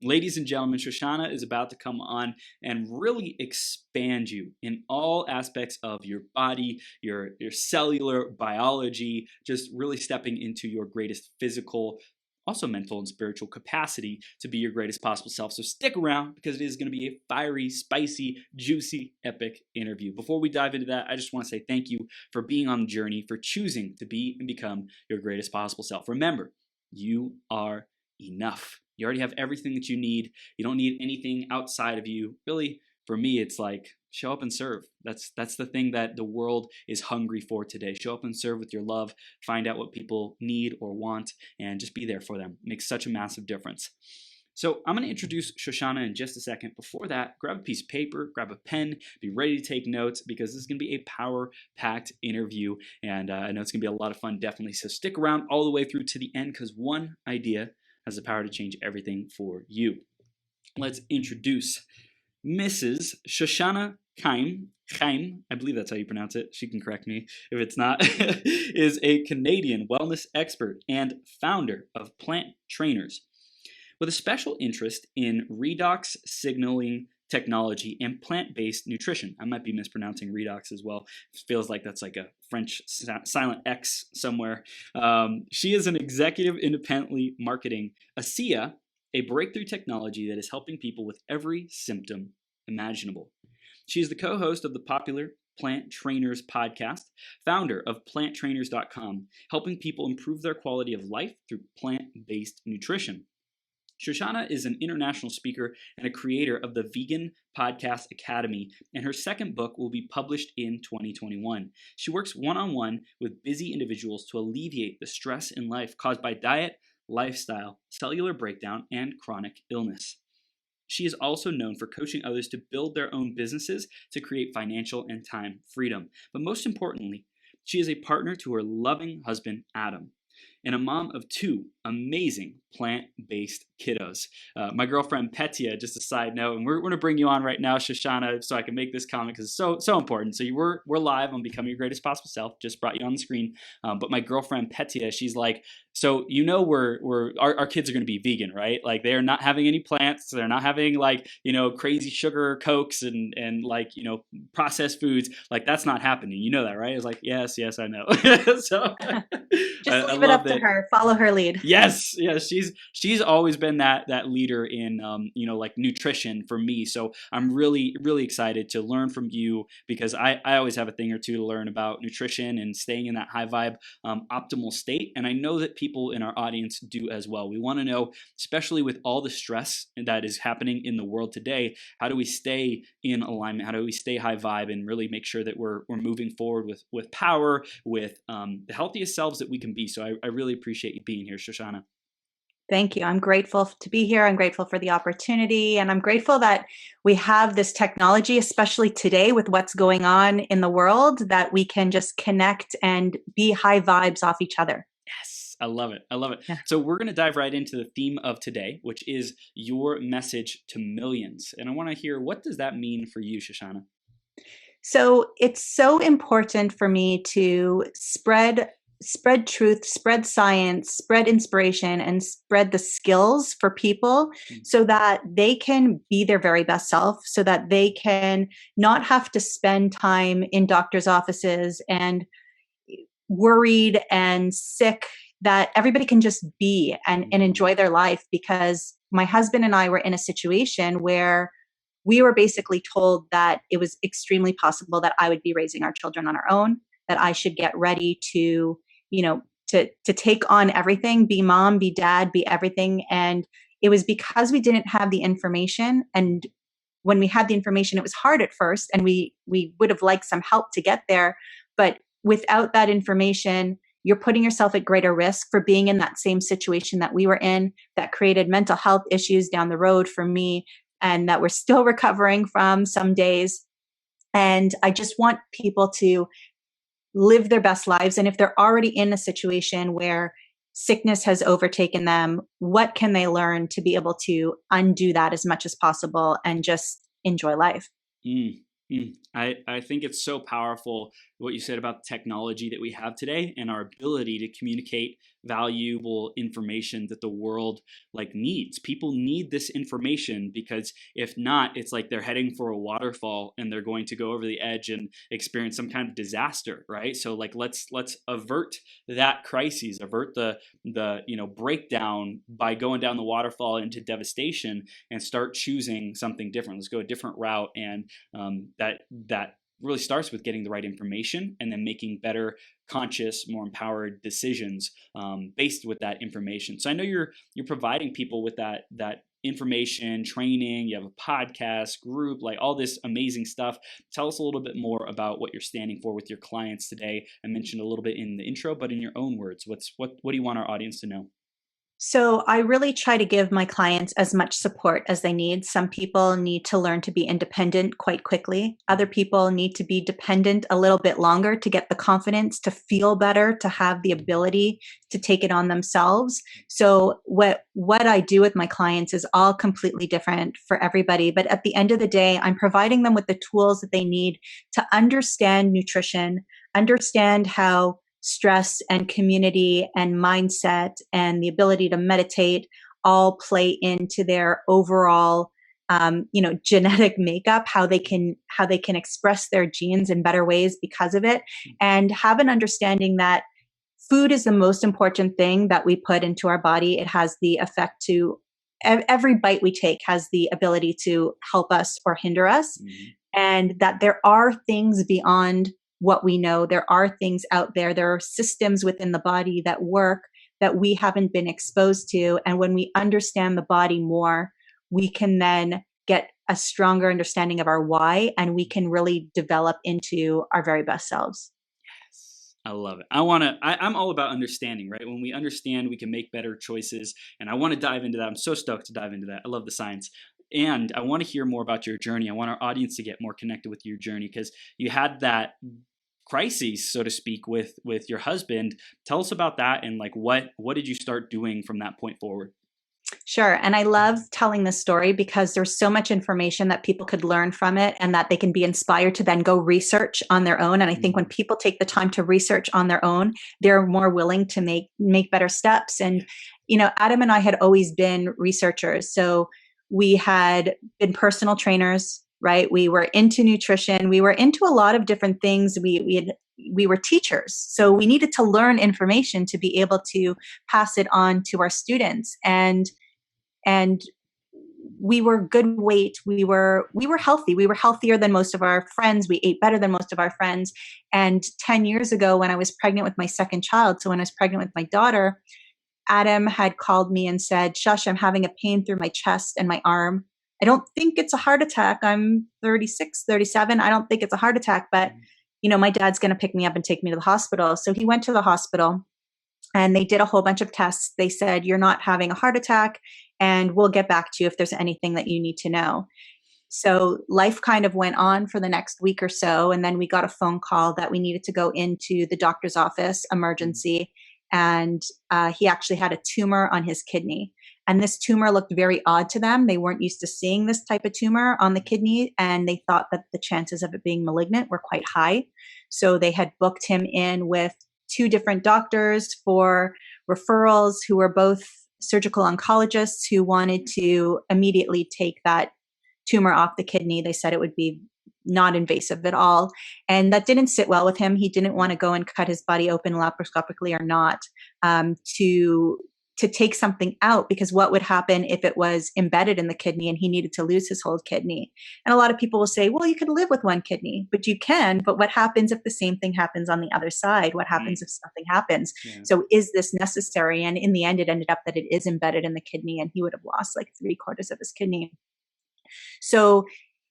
Ladies and gentlemen, Shoshana is about to come on and really expand you in all aspects of your body, your cellular biology, just really stepping into your greatest physical, also mental and spiritual capacity to be your greatest possible self. So stick around because it is going to be a fiery, spicy, juicy, epic interview. Before we dive into that, I just want to say thank you for being on the journey, for choosing to be and become your greatest possible self. Remember, you are enough. You already have everything that you need. You don't need anything outside of you. Really, for me, it's like show up and serve. That's the thing that the world is hungry for today. Show up and serve with your love. Find out what people need or want and just be there for them. It makes such a massive difference. So I'm going to introduce Shoshana in just a second. Before that, grab a piece of paper, grab a pen, be ready to take notes because this is going to be a power-packed interview, and I know it's going to be a lot of fun, definitely. So stick around all the way through to the end because one idea has the power to change everything for you. Let's introduce Mrs. Shoshana Chaim, I believe that's how you pronounce it. She can correct me if it's not, is a Canadian wellness expert and founder of Plant Trainers. With a special interest in redox signaling technology and plant-based nutrition. I might be mispronouncing redox as well. It feels like that's like a French silent X somewhere. She is an executive independently marketing ASEA, a breakthrough technology that is helping people with every symptom imaginable. She is the co-host of the popular Plant Trainers podcast, founder of planttrainers.com, helping people improve their quality of life through plant-based nutrition. Shoshana is an international speaker and a creator of the Vegan Podcast Academy, and her second book will be published in 2021. She works one-on-one with busy individuals to alleviate the stress in life caused by diet, lifestyle, cellular breakdown, and chronic illness. She is also known for coaching others to build their own businesses to create financial and time freedom. But most importantly, she is a partner to her loving husband, Adam, and a mom of two amazing plant-based kiddos. My girlfriend Petya, just a side note, and we're going to bring you on right now, Shoshana, so I can make this comment because it's so important. So we're live on Becoming Your Greatest Possible Self. Just brought you on the screen. But my girlfriend Petya, she's like, so our kids are going to be vegan, right? Like they're not having any plants. They're not having like crazy sugar Cokes and like processed foods. Like that's not happening. You know that, right? It's like yes, I know. So just leave it up to her. Follow her lead. Yes, she's always been that leader in like nutrition for me. So I'm really excited to learn from you because I always have a thing or two to learn about nutrition and staying in that high vibe optimal state. And I know that people in our audience do as well. We want to know, especially with all the stress that is happening in the world today, how do we stay in alignment? How do we stay high vibe and really make sure that we're moving forward with power, with the healthiest selves that we can be. So I really appreciate you being here, Shoshana. Thank you. I'm grateful to be here. I'm grateful for the opportunity. And I'm grateful that we have this technology, especially today with what's going on in the world, that we can just connect and be high vibes off each other. Yes, I love it. Yeah. So we're going to dive right into the theme of today, which is your message to millions. And I want to hear, what does that mean for you, Shoshana? So it's so important for me to spread truth, spread science, spread inspiration, and spread the skills for people so that they can be their very best self, so that they can not have to spend time in doctor's offices and worried and sick, that everybody can just be and enjoy their life. Because my husband and I were in a situation where we were basically told that it was extremely possible that I would be raising our children on our own, that I should get ready to take on everything, be mom, be dad, be everything. And it was because we didn't have the information. And when we had the information, it was hard at first, and we would have liked some help to get there. But without that information, you're putting yourself at greater risk for being in that same situation that we were in, that created mental health issues down the road for me, and that we're still recovering from some days. And I just want people to live their best lives. And if they're already in a situation where sickness has overtaken them, what can they learn to be able to undo that as much as possible and just enjoy life? I think it's so powerful what you said about technology that we have today and our ability to communicate valuable information that the world like needs. People need this information, because if not, it's like they're heading for a waterfall and they're going to go over the edge and experience some kind of disaster, right? So like let's avert that crisis, avert the breakdown by going down the waterfall into devastation, and start choosing something different. Let's go a different route, and that really starts with getting the right information and then making better, conscious, more empowered decisions based with that information. So I know you're providing people with that information, training. You have a podcast group, like all this amazing stuff. Tell us a little bit more about what you're standing for with your clients today. I mentioned a little bit in the intro, but in your own words, what do you want our audience to know? So I really try to give my clients as much support as they need. Some people need to learn to be independent quite quickly. Other people need to be dependent a little bit longer to get the confidence to feel better, to have the ability to take it on themselves. So what I do with my clients is all completely different for everybody. But at the end of the day, I'm providing them with the tools that they need to understand nutrition, understand how stress and community and mindset and the ability to meditate all play into their overall genetic makeup, how they can express their genes in better ways because of it, and have an understanding that food is the most important thing that we put into our body. It has the effect to every bite we take has the ability to help us or hinder us. And that there are things beyond what we know. There are things out there. There are systems within the body that work that we haven't been exposed to. And when we understand the body more, we can then get a stronger understanding of our why, and we can really develop into our very best selves. Yes, I love it. I'm all about understanding, right? When we understand, we can make better choices. And I want to dive into that. I'm so stoked to dive into that. I love the science. And I want to hear more about your journey. I want our audience to get more connected with your journey, because you had that crises, so to speak, with your husband. Tell us about that, and like what did you start doing from that point forward? Sure. And I love telling this story because there's so much information that people could learn from it, and that they can be inspired to then go research on their own. And I think when people take the time to research on their own, they're more willing to make better steps. And, Adam and I had always been researchers. So we had been personal trainers, right? We were into nutrition. We were into a lot of different things. We were teachers. So we needed to learn information to be able to pass it on to our students. And we were good weight. We were healthy. We were healthier than most of our friends. We ate better than most of our friends. And 10 years ago, when I was pregnant with my second child, so when I was pregnant with my daughter, Adam had called me and said, "Shush, I'm having a pain through my chest and my arm. I don't think it's a heart attack. I'm 36, 37. I don't think it's a heart attack, but my dad's going to pick me up and take me to the hospital." So he went to the hospital and they did a whole bunch of tests. They said, "You're not having a heart attack, and we'll get back to you if there's anything that you need to know." So life kind of went on for the next week or so. And then we got a phone call that we needed to go into the doctor's office, emergency. And he actually had a tumor on his kidney. And this tumor looked very odd to them. They weren't used to seeing this type of tumor on the kidney, and they thought that the chances of it being malignant were quite high. So they had booked him in with 2 different doctors for referrals, who were both surgical oncologists who wanted to immediately take that tumor off the kidney. They said it would be not invasive at all. And that didn't sit well with him. He didn't want to go and cut his body open laparoscopically or not, to take something out, because what would happen if it was embedded in the kidney and he needed to lose his whole kidney? And a lot of people will say, well, you could live with one kidney, but you can. But what happens if the same thing happens on the other side? What happens if something happens? Yeah. So is this necessary? And in the end, it ended up that it is embedded in the kidney, and he would have lost like 3/4 of his kidney. So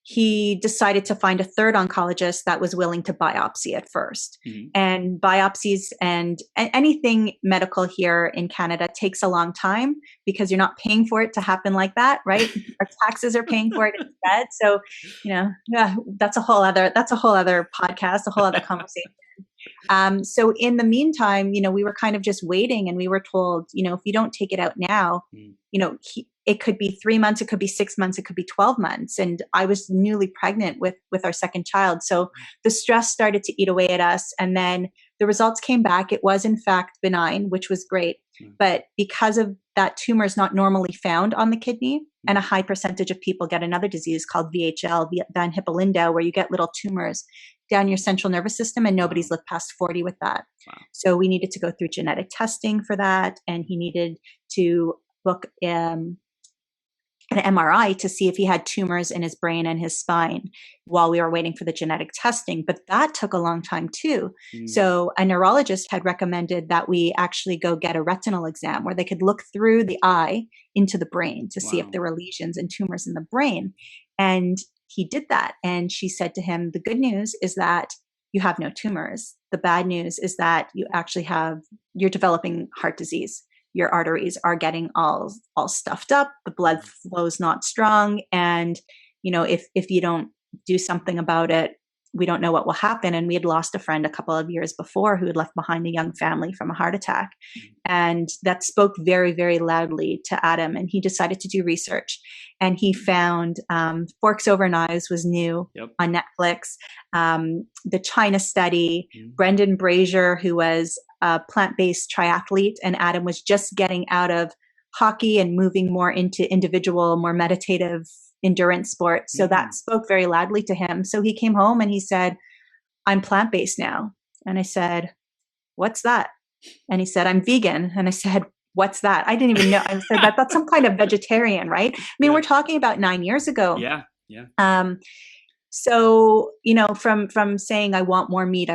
he decided to find a third oncologist that was willing to biopsy at first. And biopsies and anything medical here in Canada takes a long time, because you're not paying for it to happen like that, right? Our taxes are paying for it instead. So, that's a whole other podcast, a whole other conversation. So in the meantime, we were kind of just waiting, and we were told, if you don't take it out now, it could be 3 months, it could be 6 months, it could be 12 months. And I was newly pregnant with our second child. So the stress started to eat away at us. And then the results came back. It was in fact benign, which was great. But because of that tumor is not normally found on the kidney, and a high percentage of people get another disease called VHL, Van Hippel-Lindau, where you get little tumors down your central nervous system, and nobody's lived past 40 with that. Wow. So we needed to go through genetic testing for that, and he needed to book an MRI to see if he had tumors in his brain and his spine while we were waiting for the genetic testing. But that took a long time too. So a neurologist had recommended that we actually go get a retinal exam where they could look through the eye into the brain to see if there were lesions and tumors in the brain. And he did that. And she said to him, the good news is that you have no tumors. The bad news is that you're developing heart disease. Your arteries are getting all stuffed up. The blood flow is not strong. And, if you don't do something about it, we don't know what will happen. And we had lost a friend a couple of years before who had left behind a young family from a heart attack. And that spoke very, very loudly to Adam. And he decided to do research. And he found Forks Over Knives was new on Netflix. The China study, Brendan Brazier, who was a plant-based triathlete, and Adam was just getting out of hockey and moving more into individual, more meditative endurance sports. So that spoke very loudly to him. So he came home and he said, I'm plant-based now. And I said, what's that? And he said, I'm vegan. And I said, what's that? I didn't even know. I said, that's some kind of vegetarian, right? I mean, we're talking about 9 years ago. Yeah. So, from saying, I want more meat,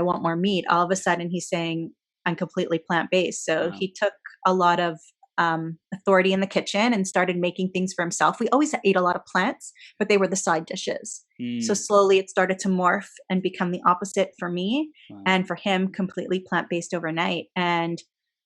all of a sudden he's saying, I'm completely plant-based. So he took a lot of authority in the kitchen and started making things for himself. We always ate a lot of plants, but they were the side dishes. So slowly it started to morph and become the opposite for me, and for him, completely plant-based overnight. And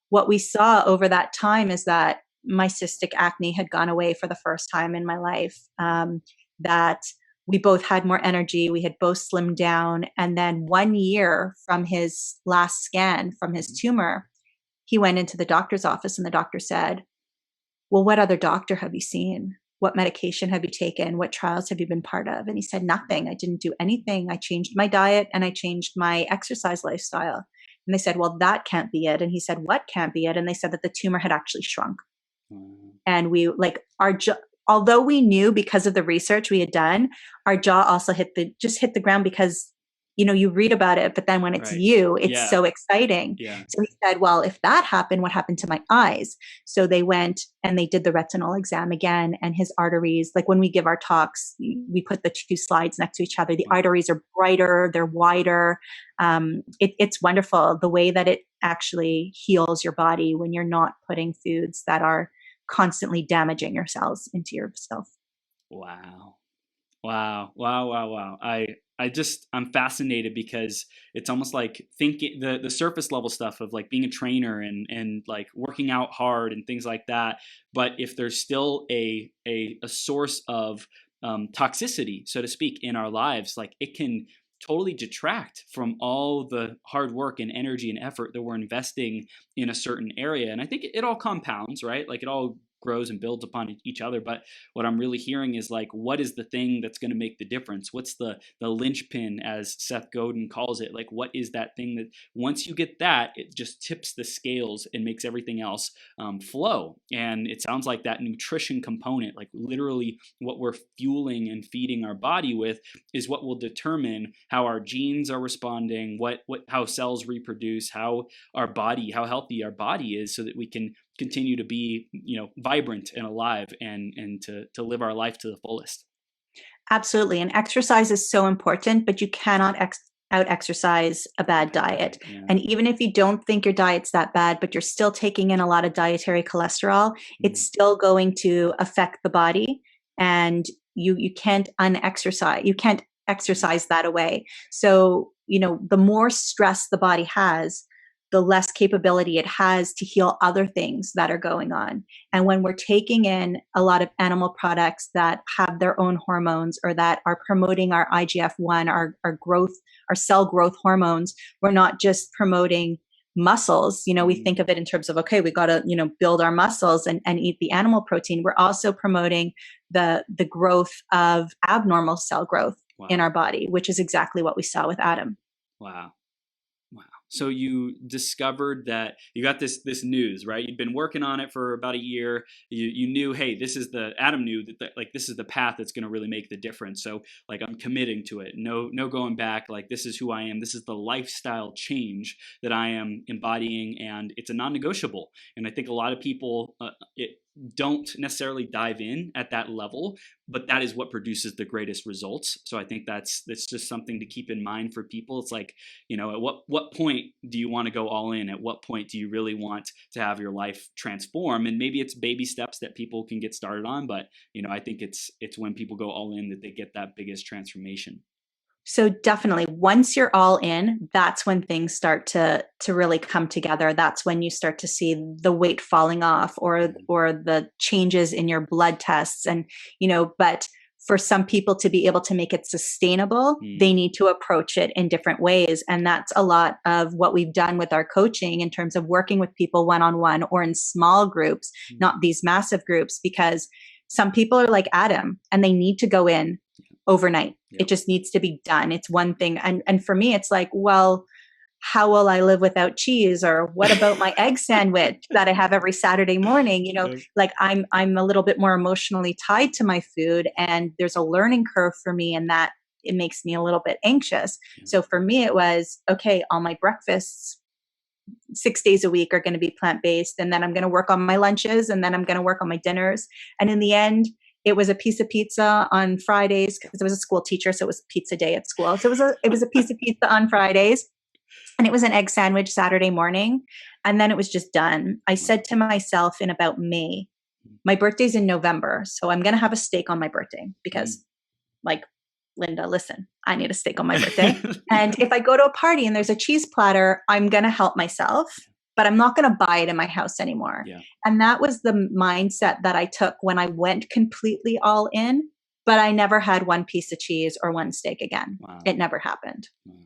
what we saw over that time is that my cystic acne had gone away for the first time in my life, that we both had more energy. We had both slimmed down. And then 1 year from his last scan from his tumor, he went into the doctor's office and the doctor said, well, what other doctor have you seen? What medication have you taken? What trials have you been part of? And he said, nothing. I didn't do anything. I changed my diet and I changed my exercise lifestyle. And they said, well, that can't be it. And he said, what can't be it? And they said that the tumor had actually shrunk. And we although we knew because of the research we had done, our jaw also hit the ground because, you read about it, but then when it's it's so exciting. So he said, well, if that happened, what happened to my eyes? So they went and they did the retinal exam again, and his arteries, like when we give our talks, we put the two slides next to each other. The arteries are brighter, they're wider. It's wonderful the way that it actually heals your body when you're not putting foods that are constantly damaging your cells into yourself. Wow. I'm fascinated because it's almost like thinking the surface level stuff of like being a trainer and like working out hard and things like that. But if there's still a source of toxicity, so to speak, in our lives, like it can totally detract from all the hard work and energy and effort that we're investing in a certain area. And I think it all compounds, right? Like it all grows and builds upon each other. But what I'm really hearing is like, what is the thing that's going to make the difference? What's the linchpin, as Seth Godin calls it? Like, what is that thing that once you get that, it just tips the scales and makes everything else flow? And it sounds like that nutrition component, like literally what we're fueling and feeding our body with, is what will determine how our genes are responding, how cells reproduce, how healthy our body is, so that we can continue to be, vibrant and alive and to live our life to the fullest. Absolutely. And exercise is so important, but you cannot out-exercise a bad diet. Yeah. And even if you don't think your diet's that bad, but you're still taking in a lot of dietary cholesterol, it's still going to affect the body, and you can't unexercise. You can't exercise that away. So, the more stress the body has, the less capability it has to heal other things that are going on. And when we're taking in a lot of animal products that have their own hormones or that are promoting our IGF-1, our growth, our cell growth hormones, we're not just promoting muscles. We think of it in terms of, okay, we got to, build our muscles and eat the animal protein. We're also promoting the growth of abnormal cell growth in our body, which is exactly what we saw with Adam. Wow. So you discovered that you got this news, right? You'd been working on it for about a year. You knew, hey, Adam knew that like this is the path that's going to really make the difference. So like I'm committing to it. No going back. Like this is who I am. This is the lifestyle change that I am embodying, and it's a non-negotiable. And I think a lot of people don't necessarily dive in at that level, but that is what produces the greatest results. So I think that's just something to keep in mind for people. It's like, at what point do you want to go all in? At what point do you really want to have your life transform? And maybe it's baby steps that people can get started on, but I think it's when people go all in that they get that biggest transformation. So definitely, once you're all in, that's when things start to really come together. That's when you start to see the weight falling off or the changes in your blood tests. And, but for some people to be able to make it sustainable, they need to approach it in different ways. And that's a lot of what we've done with our coaching in terms of working with people one-on-one or in small groups, not these massive groups, because some people are like Adam and they need to go in overnight. Yep. It just needs to be done. It's one thing. And for me, it's like, well, how will I live without cheese? Or what about my egg sandwich that I have every Saturday morning? Like I'm a little bit more emotionally tied to my food, and there's a learning curve for me, and that it makes me a little bit anxious. So for me, it was, okay, all my breakfasts 6 days a week are going to be plant-based. And then I'm going to work on my lunches, and then I'm going to work on my dinners. And in the end, it was a piece of pizza on Fridays because I was a school teacher. So it was pizza day at school. So it was a piece of pizza on Fridays, and it was an egg sandwich Saturday morning. And then it was just done. I said to myself in about May, my birthday's in November. So I'm going to have a steak on my birthday because like, Linda, listen, I need a steak on my birthday. And if I go to a party and there's a cheese platter, I'm going to help myself, but I'm not going to buy it in my house anymore. Yeah. And that was the mindset that I took when I went completely all in, but I never had one piece of cheese or one steak again. Wow. It never happened. Wow.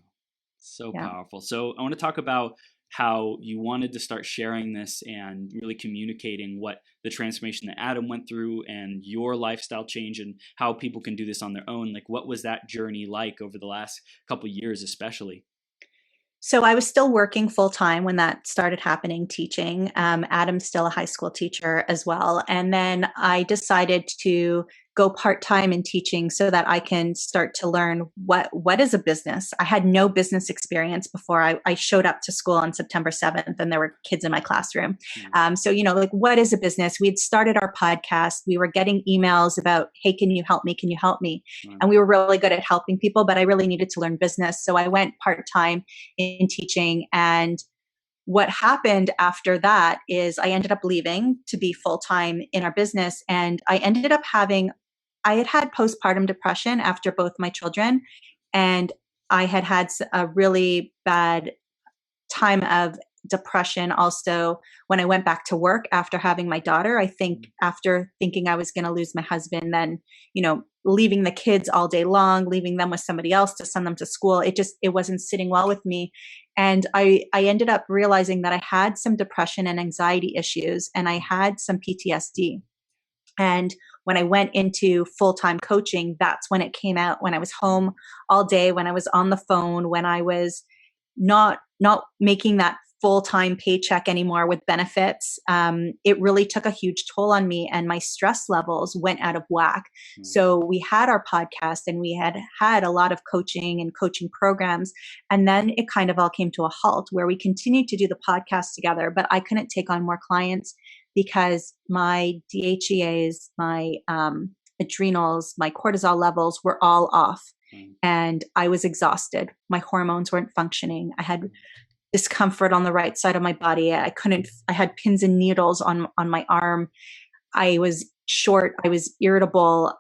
So powerful. So I want to talk about how you wanted to start sharing this and really communicating what the transformation that Adam went through and your lifestyle change and how people can do this on their own. Like, what was that journey like over the last couple of years, especially? So I was still working full time when that started happening, teaching. Adam's still a high school teacher as well. And then I decided to go part-time in teaching so that I can start to learn what is a business. I had no business experience before I showed up to school on September 7th and there were kids in my classroom. So, like, what is a business? We had started our podcast. We were getting emails about, hey, can you help me? Can you help me? And we were really good at helping people, but I really needed to learn business. So I went part-time in teaching. And what happened after that is I ended up leaving to be full-time in our business. And I ended up I had postpartum depression after both my children. And I had a really bad time of depression also when I went back to work after having my daughter. I think after thinking I was going to lose my husband, then, leaving the kids all day long, leaving them with somebody else to send them to school, it wasn't sitting well with me. And I ended up realizing that I had some depression and anxiety issues, and I had some PTSD. And when I went into full-time coaching, that's when it came out, when I was home all day, when I was on the phone, when I was not making that full-time paycheck anymore with benefits. It really took a huge toll on me, and my stress levels went out of whack. So we had our podcast and we had a lot of coaching and coaching programs. And then it kind of all came to a halt where we continued to do the podcast together, but I couldn't take on more clients because my DHEAs, my adrenals, my cortisol levels were all off. And I was exhausted. My hormones weren't functioning. I had discomfort on the right side of my body. I had pins and needles on my arm. I was short. I was irritable.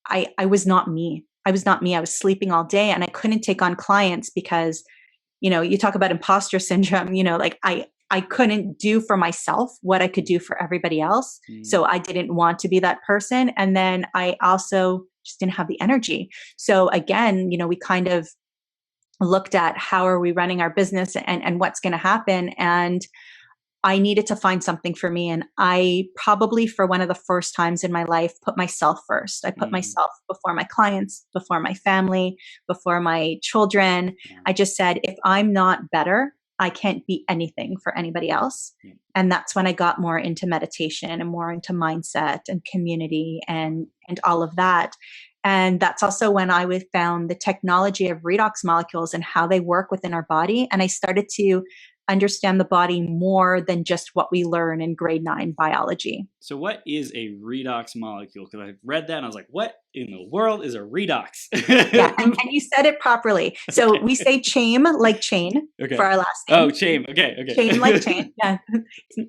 I was not me. I was not me. I was sleeping all day, and I couldn't take on clients because, you talk about imposter syndrome, like I couldn't do for myself what I could do for everybody else. So I didn't want to be that person. And then I also just didn't have the energy. So again, we kind of looked at how are we running our business and what's going to happen. And I needed to find something for me. And I probably, for one of the first times in my life, put myself first. I put myself before my clients, before my family, before my children. I just said, if I'm not better, I can't be anything for anybody else. And that's when I got more into meditation and more into mindset and community and all of that. And that's also when I found the technology of redox molecules and how they work within our body. And I started to understand the body more than just what we learn in grade 9 biology. So what is a redox molecule? Because I read that and I was like, what in the world is a redox? Yeah, and you said it properly. So we say chaim like chain for our last name. Oh, chaim. Okay. Chaim like chain, yeah.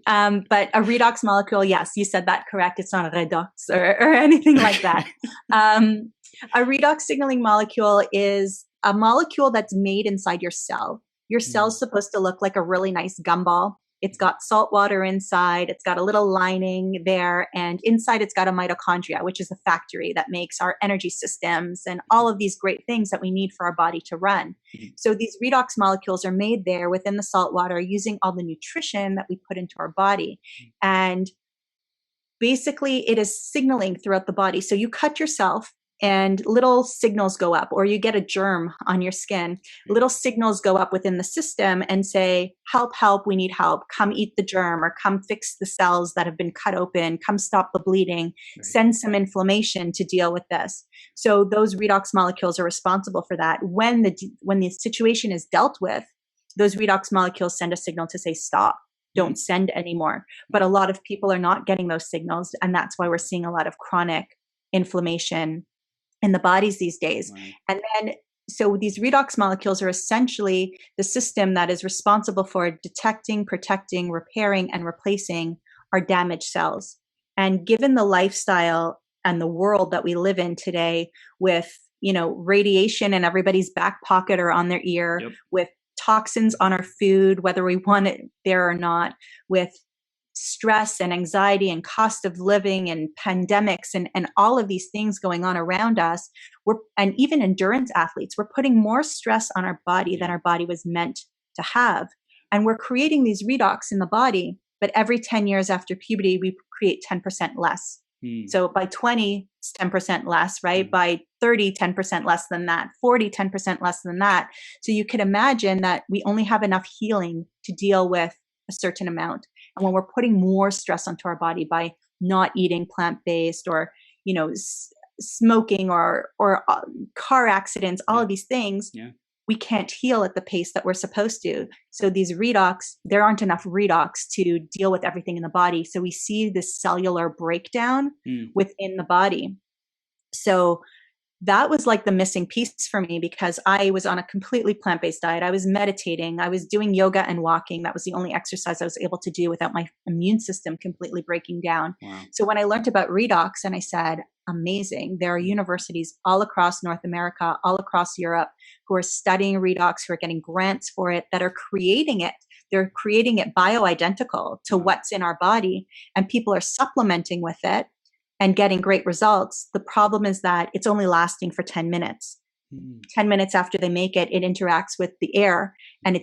But a redox molecule, yes, you said that correct. It's not a redox or anything like that. A redox signaling molecule is a molecule that's made inside your cell. Your cell's supposed to look like a really nice gumball. It's got salt water inside. It's got a little lining there. And inside it's got a mitochondria, which is a factory that makes our energy systems and all of these great things that we need for our body to run. So these redox molecules are made there within the salt water using all the nutrition that we put into our body. And basically it is signaling throughout the body. So you cut yourself and little signals go up, or you get a germ on your skin. Little signals go up within the system and say, help, help, we need help. Come eat the germ, or come fix the cells that have been cut open. Come stop the bleeding. Send some inflammation to deal with this. So those redox molecules are responsible for that. When the situation is dealt with, those redox molecules send a signal to say, stop. Don't send anymore. But a lot of people are not getting those signals. And that's why we're seeing a lot of chronic inflammation in the bodies these days. And then, so these redox molecules are essentially the system that is responsible for detecting, protecting, repairing, and replacing our damaged cells. And given the lifestyle and the world that we live in today with, radiation in everybody's back pocket or on their ear, with toxins on our food, whether we want it there or not, with stress and anxiety and cost of living and pandemics and all of these things going on around us, and even endurance athletes, we're putting more stress on our body than our body was meant to have. And we're creating these redox in the body, but every 10 years after puberty, we create 10% less. So by 20, it's 10% less, right? By 30, 10% less than that, 40, 10% less than that. So you can imagine that we only have enough healing to deal with a certain amount. And when we're putting more stress onto our body by not eating plant-based or, smoking or car accidents, all of these things, we can't heal at the pace that we're supposed to. So these redox, there aren't enough redox to deal with everything in the body. So we see this cellular breakdown within the body. So that was like the missing piece for me, because I was on a completely plant-based diet. I was meditating. I was doing yoga and walking. That was the only exercise I was able to do without my immune system completely breaking down. So when I learned about redox, and I said, amazing. There are universities all across North America, all across Europe, who are studying redox, who are getting grants for it, that are creating it. They're creating it bioidentical to what's in our body, and people are supplementing with it and getting great results. The problem is that it's only lasting for 10 minutes. 10 minutes after they make it, it interacts with the air and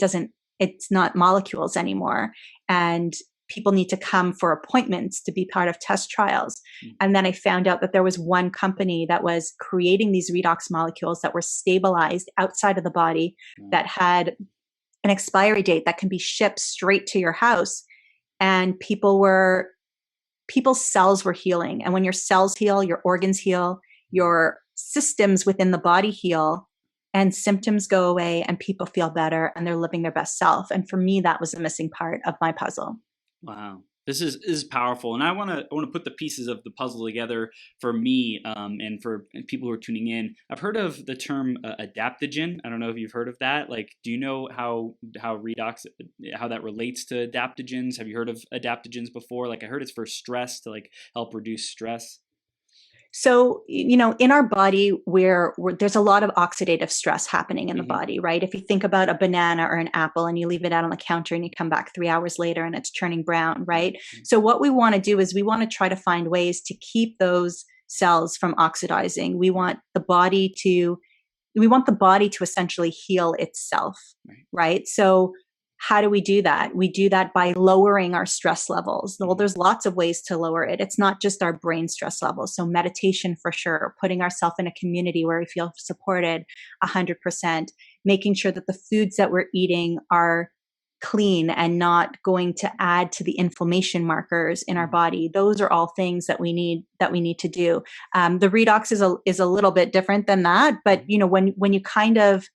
it's not molecules anymore. And people need to come for appointments to be part of test trials. And then I found out that there was one company that was creating these redox molecules that were stabilized outside of the body, that had an expiry date that can be shipped straight to your house. And people's cells were healing. And when your cells heal, your organs heal, your systems within the body heal, and symptoms go away, and people feel better, and they're living their best self. And for me, that was the missing part of my puzzle. Wow. This is powerful. And I want to put the pieces of the puzzle together for me and for people who are tuning in. I've heard of the term adaptogen. I don't know if you've heard of that. Like, do you know how redox, how that relates to adaptogens? Have you heard of adaptogens before? Like, I heard it's for stress, to like help reduce stress. So, in our body, where there's a lot of oxidative stress happening in the body, right? If you think about a banana or an apple and you leave it out on the counter and you come back 3 hours later and it's turning brown, right? So what we want to do is we want to try to find ways to keep those cells from oxidizing. We want the body to, we want the body to essentially heal itself, right? So how do we do that? We do that by lowering our stress levels. Well, there's lots of ways to lower it. It's not just our brain stress levels. So meditation for sure, putting ourselves in a community where we feel supported 100%, making sure that the foods that we're eating are clean and not going to add to the inflammation markers in our body. Those are all things that we need to do. The redox is a little bit different than that, but when you kind of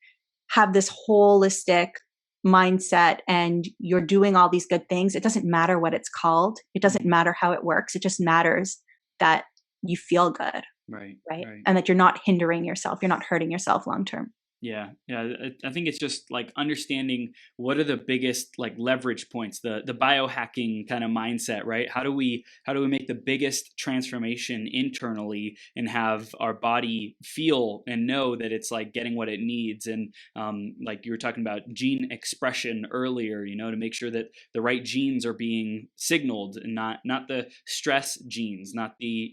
have this holistic mindset and you're doing all these good things, it doesn't matter what it's called. It doesn't matter how it works. It just matters that you feel good, right? And that you're not hindering yourself. You're not hurting yourself long term. Yeah. I think it's just like understanding what are the biggest like leverage points, the biohacking kind of mindset, right? How do we make the biggest transformation internally and have our body feel and know that it's like getting what it needs? And like you were talking about gene expression earlier, to make sure that the right genes are being signaled and not the stress genes, not the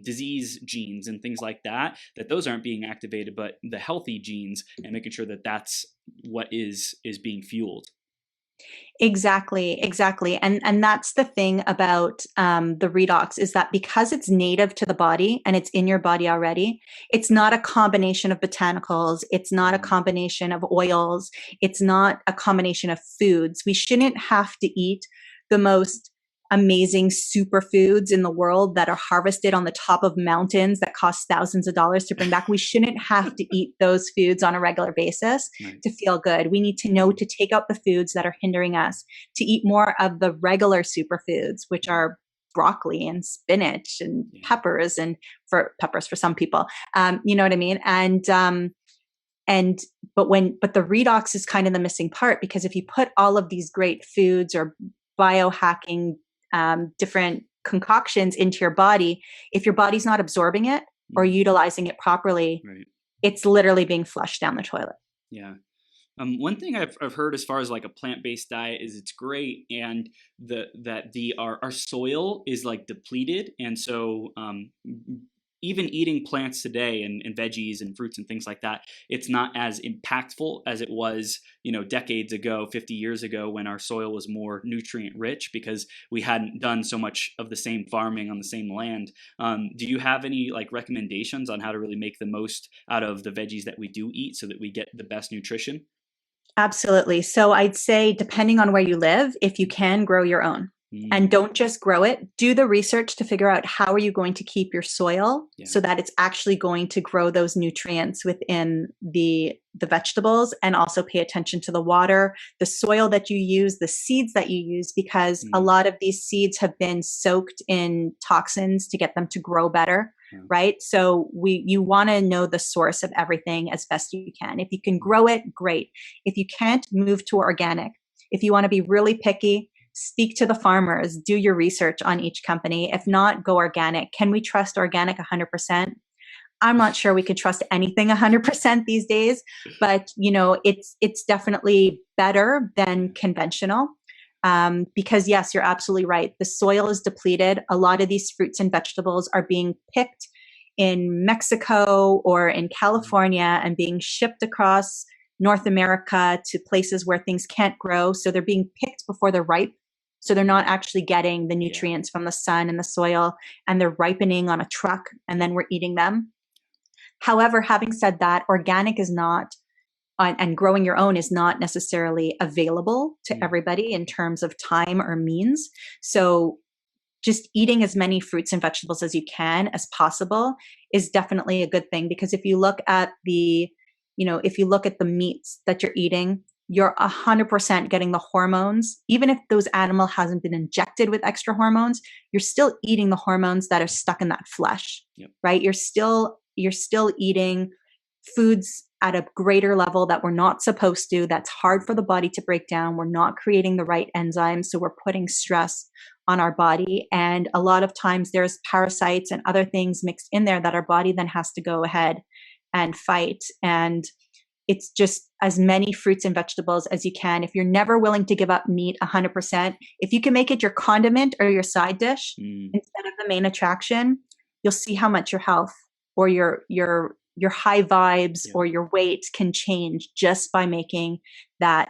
disease genes and things like that those aren't being activated, but the healthy genes, and making sure that that's what is being fueled. Exactly. And that's the thing about the redox, is that because it's native to the body and it's in your body already, it's not a combination of botanicals. It's not a combination of oils. It's not a combination of foods. We shouldn't have to eat the most amazing superfoods in the world that are harvested on the top of mountains that cost thousands of dollars to bring back. We shouldn't have to eat those foods on a regular basis to feel good. We need to know to take out the foods that are hindering us, to eat more of the regular superfoods, which are broccoli and spinach and peppers, and for some people, you know what I mean? But the redox is kind of the missing part, because if you put all of these great foods or biohacking different concoctions into your body, if your body's not absorbing it or utilizing it properly, it's literally being flushed down the toilet. Yeah. One thing I've heard as far as like a plant-based diet is it's great, and our soil is like depleted, and so even eating plants today and veggies and fruits and things like that, it's not as impactful as it was, decades ago, 50 years ago, when our soil was more nutrient rich because we hadn't done so much of the same farming on the same land. Do you have any like recommendations on how to really make the most out of the veggies that we do eat so that we get the best nutrition? Absolutely. So I'd say, depending on where you live, if you can, grow your own. And don't just grow it. Do the research to figure out how are you going to keep your soil so that it's actually going to grow those nutrients within the vegetables, and also pay attention to the water, the soil that you use, the seeds that you use, because a lot of these seeds have been soaked in toxins to get them to grow better. Right. So you want to know the source of everything as best you can. If you can grow it, great. If you can't, move to organic. If you want to be really picky, speak to the farmers, do your research on each company. If not, go organic. Can we trust organic 100%? I'm not sure we could trust anything 100% these days, but it's definitely better than conventional. Because yes, you're absolutely right. The soil is depleted. A lot of these fruits and vegetables are being picked in Mexico or in California and being shipped across North America to places where things can't grow. So they're being picked before they're ripe. So they're not actually getting the nutrients from the sun and the soil, and they're ripening on a truck, and then we're eating them. However, having said that, organic is not, and growing your own is not necessarily available to everybody in terms of time or means. So just eating as many fruits and vegetables as you can as possible is definitely a good thing, because if you look at the meats that you're eating, you're 100% getting the hormones. Even if those animal hasn't been injected with extra hormones, you're still eating the hormones that are stuck in that flesh, right? You're still eating foods at a greater level that we're not supposed to. That's hard for the body to break down. We're not creating the right enzymes, so we're putting stress on our body. And a lot of times there's parasites and other things mixed in there that our body then has to go ahead and fight. And it's just as many fruits and vegetables as you can. If you're never willing to give up meat 100%, if you can make it your condiment or your side dish instead of the main attraction, you'll see how much your health or your your high vibes Yeah. or your weight can change just by making that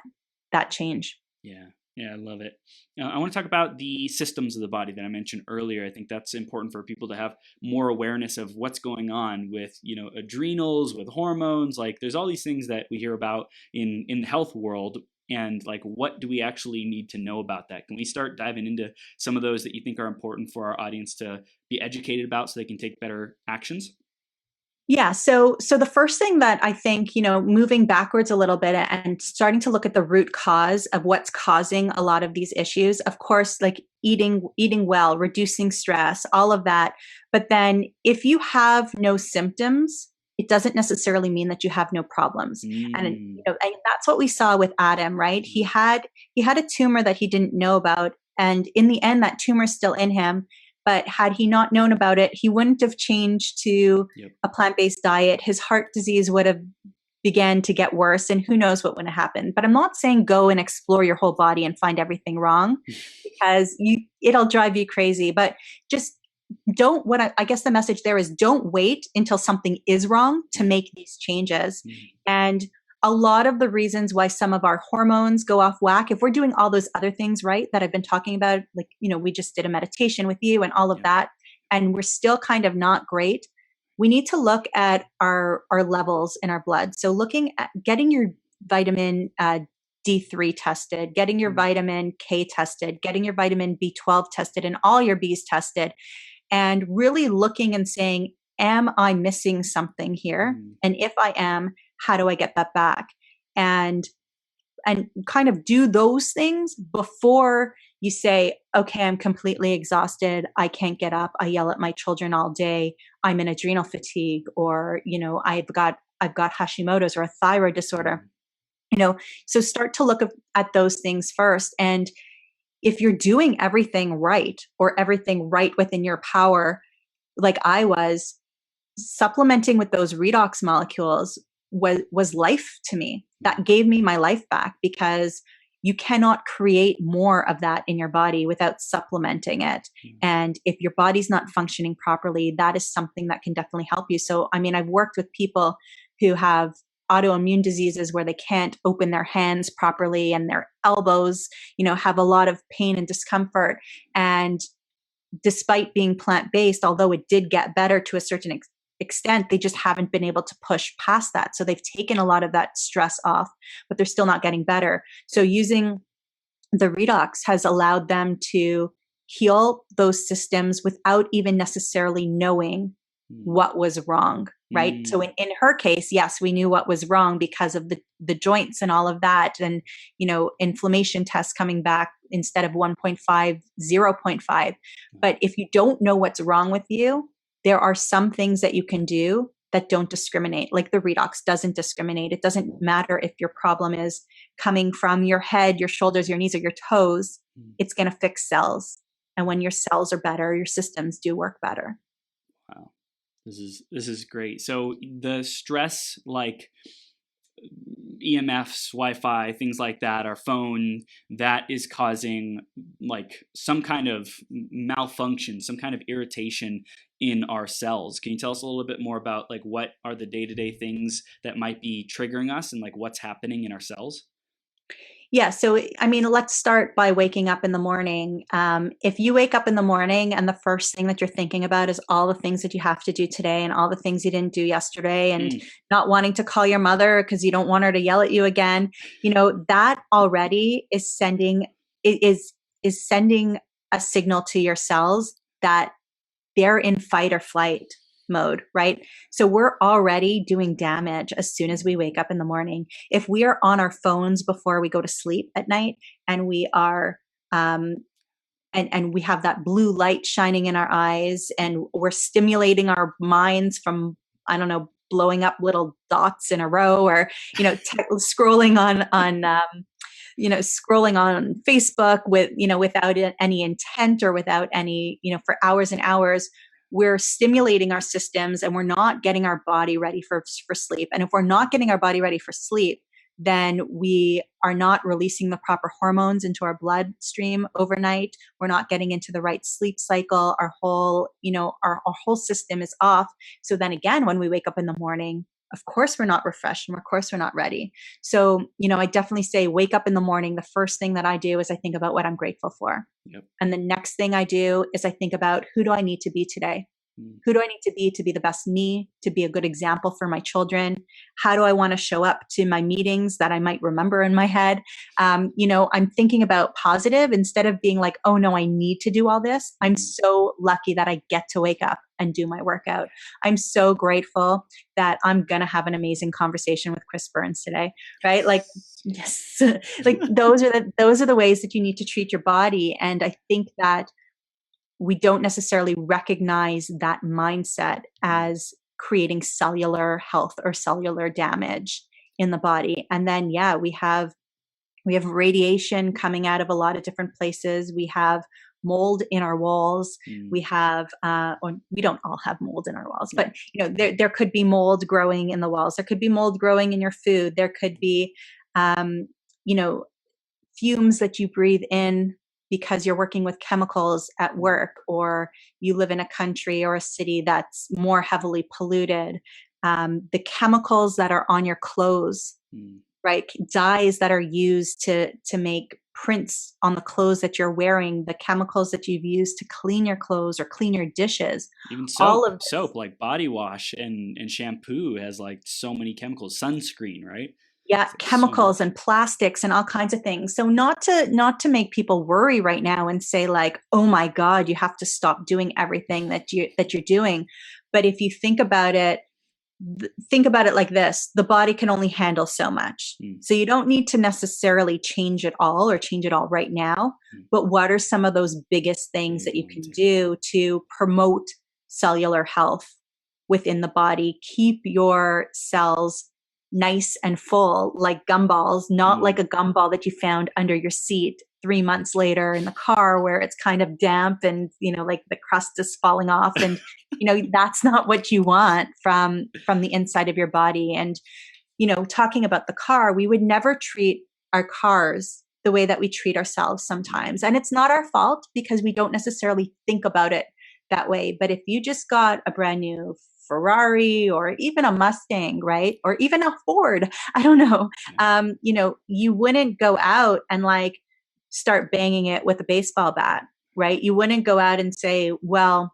change. Yeah. Yeah, I love it. I want to talk about the systems of the body that I mentioned earlier. I think that's important for people to have more awareness of what's going on with, adrenals, with hormones. Like, there's all these things that we hear about in the health world, and like, what do we actually need to know about that? Can we start diving into some of those that you think are important for our audience to be educated about so they can take better actions? Yeah. So the first thing that I think, moving backwards a little bit and starting to look at the root cause of what's causing a lot of these issues, of course, like eating well, reducing stress, all of that. But then if you have no symptoms, it doesn't necessarily mean that you have no problems. And that's what we saw with Adam, right? He had a tumor that he didn't know about. And in the end, that tumor is still in him. But had he not known about it, he wouldn't have changed to a plant-based diet. His heart disease would have began to get worse, and who knows what would have happened. But I'm not saying go and explore your whole body and find everything wrong, because it'll drive you crazy. But just don't, I guess the message there is, don't wait until something is wrong to make these changes. And a lot of the reasons why some of our hormones go off whack, if we're doing all those other things right that I've been talking about, like, we just did a meditation with you and all of that, and we're still kind of not great, we need to look at our levels in our blood. So looking at getting your vitamin D3 tested, getting your vitamin K tested, getting your vitamin B12 tested, and all your Bs tested, and really looking and saying, am I missing something here? And if I am, how do I get that back? And kind of do those things before you say, okay, I'm completely exhausted. I can't get up. I yell at my children all day. I'm in adrenal fatigue, or, I've got Hashimoto's or a thyroid disorder. So start to look at those things first. And if you're doing everything right, or everything right within your power, like I was, supplementing with those redox molecules was life to me. That gave me my life back, because you cannot create more of that in your body without supplementing it. And if your body's not functioning properly, that is something that can definitely help you. So, I've worked with people who have autoimmune diseases where they can't open their hands properly, and their elbows, have a lot of pain and discomfort. And despite being plant-based, although it did get better to a certain extent, they just haven't been able to push past that. So they've taken a lot of that stress off, but they're still not getting better. So using the Redox has allowed them to heal those systems without even necessarily knowing what was wrong, right? So in her case, yes, we knew what was wrong because of the joints and all of that, and inflammation tests coming back instead of 1.5, 0.5. But if you don't know what's wrong with you, there are some things that you can do that don't discriminate. Like the Redox doesn't discriminate. It doesn't matter if your problem is coming from your head, your shoulders, your knees, or your toes. It's going to fix cells. And when your cells are better, your systems do work better. Wow. This is great. So the stress, like EMFs, Wi-Fi, things like that, our phone, that is causing like some kind of malfunction, some kind of irritation in our cells. Can you tell us a little bit more about like what are the day-to-day things that might be triggering us, and like what's happening in our cells? Yeah. So, let's start by waking up in the morning. If you wake up in the morning and the first thing that you're thinking about is all the things that you have to do today and all the things you didn't do yesterday, and not wanting to call your mother because you don't want her to yell at you again, that already is sending a signal to your cells that they're in fight or flight mode, right? So we're already doing damage as soon as we wake up in the morning. If we are on our phones before we go to sleep at night, and we are, and we have that blue light shining in our eyes, and we're stimulating our minds from, I don't know, blowing up little dots in a row, or, scrolling scrolling on Facebook without any intent, or without any, for hours and hours, we're stimulating our systems, and we're not getting our body ready for sleep. And if we're not getting our body ready for sleep, then we are not releasing the proper hormones into our bloodstream overnight. We're not getting into the right sleep cycle. Our whole, our whole system is off. So then again, when we wake up in the morning, of course we're not refreshed and of course we're not ready. So, I definitely say wake up in the morning. The first thing that I do is I think about what I'm grateful for. Yep. And the next thing I do is I think about who do I need to be today? Who do I need to be the best me, to be a good example for my children? How do I want to show up to my meetings that I might remember in my head? I'm thinking about positive instead of being like, oh no, I need to do all this. I'm so lucky that I get to wake up and do my workout. I'm so grateful that I'm going to have an amazing conversation with Chris Burns today, right? Like, yes, like those are the ways that you need to treat your body. And I think that we don't necessarily recognize that mindset as creating cellular health or cellular damage in the body. And then, we have radiation coming out of a lot of different places. We have mold in our walls. We have, or we don't all have mold in our walls, but there could be mold growing in the walls. There could be mold growing in your food. There could be, fumes that you breathe in because you're working with chemicals at work, or you live in a country or a city that's more heavily polluted. The chemicals that are on your clothes, right? Dyes that are used to make prints on the clothes that you're wearing, the chemicals that you've used to clean your clothes or clean your dishes. Even all of soap like body wash and shampoo has like so many chemicals, sunscreen, right? Yeah, chemicals and plastics and all kinds of things. So not to make people worry right now and say like, oh my God, you have to stop doing everything that you're doing. But if you think about it like this: the body can only handle so much. So you don't need to necessarily change it all right now. But what are some of those biggest things that you can do to promote cellular health within the body? Keep your cells nice and full, like gumballs, not like a gumball that you found under your seat 3 months later in the car where it's kind of damp and, like the crust is falling off. And, that's not what you want from the inside of your body. And, talking about the car, we would never treat our cars the way that we treat ourselves sometimes. And it's not our fault because we don't necessarily think about it that way. But if you just got a brand new Ferrari or even a Mustang, right? Or even a Ford, I don't know. You wouldn't go out and like start banging it with a baseball bat, right? You wouldn't go out and say, well,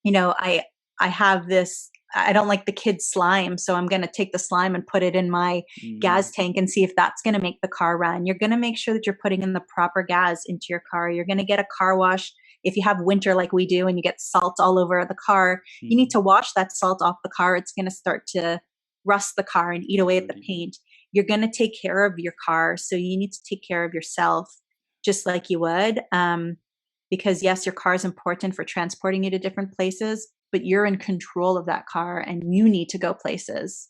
I have this, I don't like the kid's slime, so I'm going to take the slime and put it in my gas tank and see if that's going to make the car run. You're going to make sure that you're putting in the proper gas into your car. You're going to get a car wash. If you have winter like we do and you get salt all over the car, you need to wash that salt off the car. It's going to start to rust the car and eat away at the paint. You're going to take care of your car. So you need to take care of yourself just like you would. Because yes, your car is important for transporting you to different places, but you're in control of that car and you need to go places.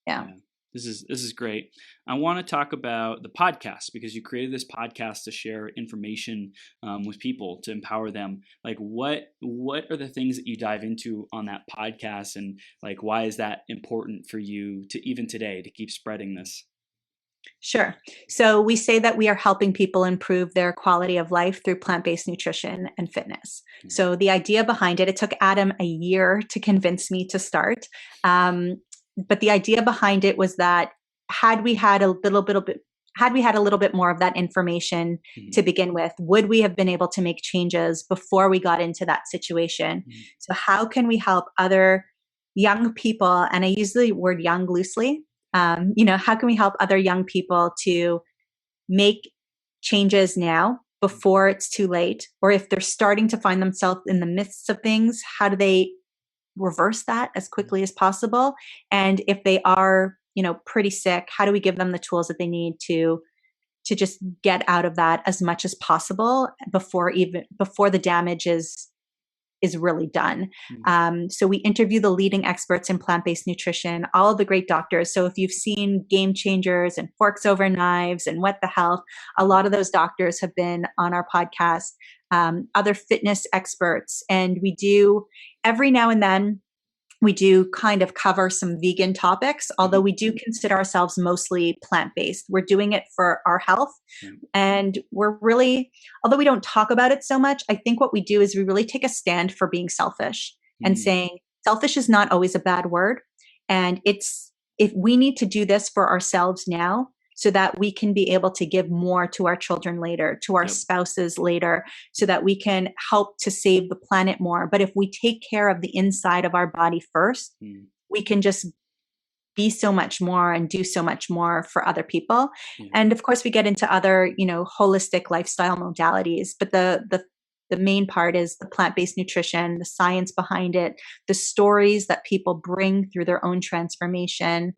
Yeah. This is great. I want to talk about the podcast because you created this podcast to share information with people, to empower them. Like what are the things that you dive into on that podcast, and like why is that important for you to even today to keep spreading this? Sure. So we say that we are helping people improve their quality of life through plant-based nutrition and fitness. So the idea behind it took Adam a year to convince me to start. But the idea behind it was that had we had a little bit more of that information to begin with, would we have been able to make changes before we got into that situation? So how can we help other young people? And I use the word young loosely. How can we help other young people to make changes now before it's too late? Or if they're starting to find themselves in the midst of things, how do they reverse that as quickly as possible? And if they are, pretty sick, how do we give them the tools that they need to just get out of that as much as possible before the damage is really done. So we interview the leading experts in plant-based nutrition, all of the great doctors. So if you've seen Game Changers and Forks Over Knives and What the Health, a lot of those doctors have been on our podcast, other fitness experts. And we do every now and then, we do kind of cover some vegan topics, although we do consider ourselves mostly plant-based. We're doing it for our health. And we're really, although we don't talk about it so much, I think what we do is we really take a stand for being selfish and saying selfish is not always a bad word. And if we need to do this for ourselves now, so that we can be able to give more to our children later, to our spouses later, so that we can help to save the planet more. But if we take care of the inside of our body first, we can just be so much more and do so much more for other people. And of course, we get into other, holistic lifestyle modalities, but the main part is the plant-based nutrition, the science behind it, the stories that people bring through their own transformation.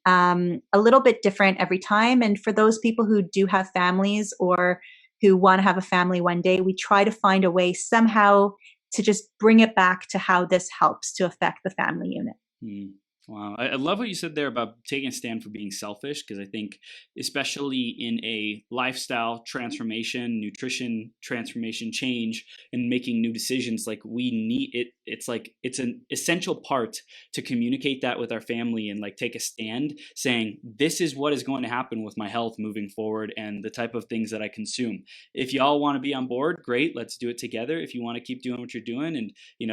A little bit different every time. And for those people who do have families or who want to have a family one day, we try to find a way somehow to just bring it back to how this helps to affect the family unit. Wow. I love what you said there about taking a stand for being selfish, because I think especially in a lifestyle transformation, nutrition transformation, change, and making new decisions, like we need it. It's like it's an essential part to communicate that with our family and like take a stand saying, this is what is going to happen with my health moving forward and the type of things that I consume. If y'all want to be on board, great, let's do it together. If you want to keep doing what you're doing and,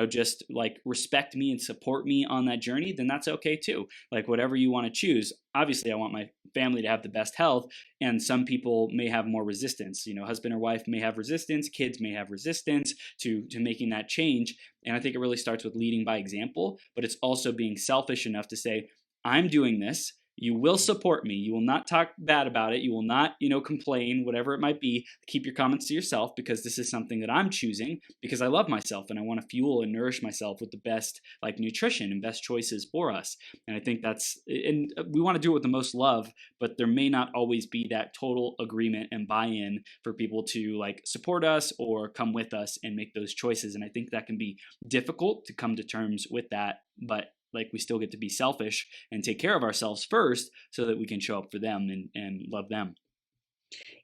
just like respect me and support me on that journey, then that's okay too. Like whatever you want to choose. Obviously, I want my family to have the best health, and some people may have more resistance. Husband or wife may have resistance, kids may have resistance to making that change. And I think it really starts with leading by example, but it's also being selfish enough to say, I'm doing this. You will support me. You will not talk bad about it. You will not, complain, whatever it might be. Keep your comments to yourself, because this is something that I'm choosing because I love myself and I want to fuel and nourish myself with the best like nutrition and best choices for us. And I think and we want to do it with the most love, but there may not always be that total agreement and buy-in for people to like support us or come with us and make those choices. And I think that can be difficult to come to terms with that, but like we still get to be selfish and take care of ourselves first so that we can show up for them and love them.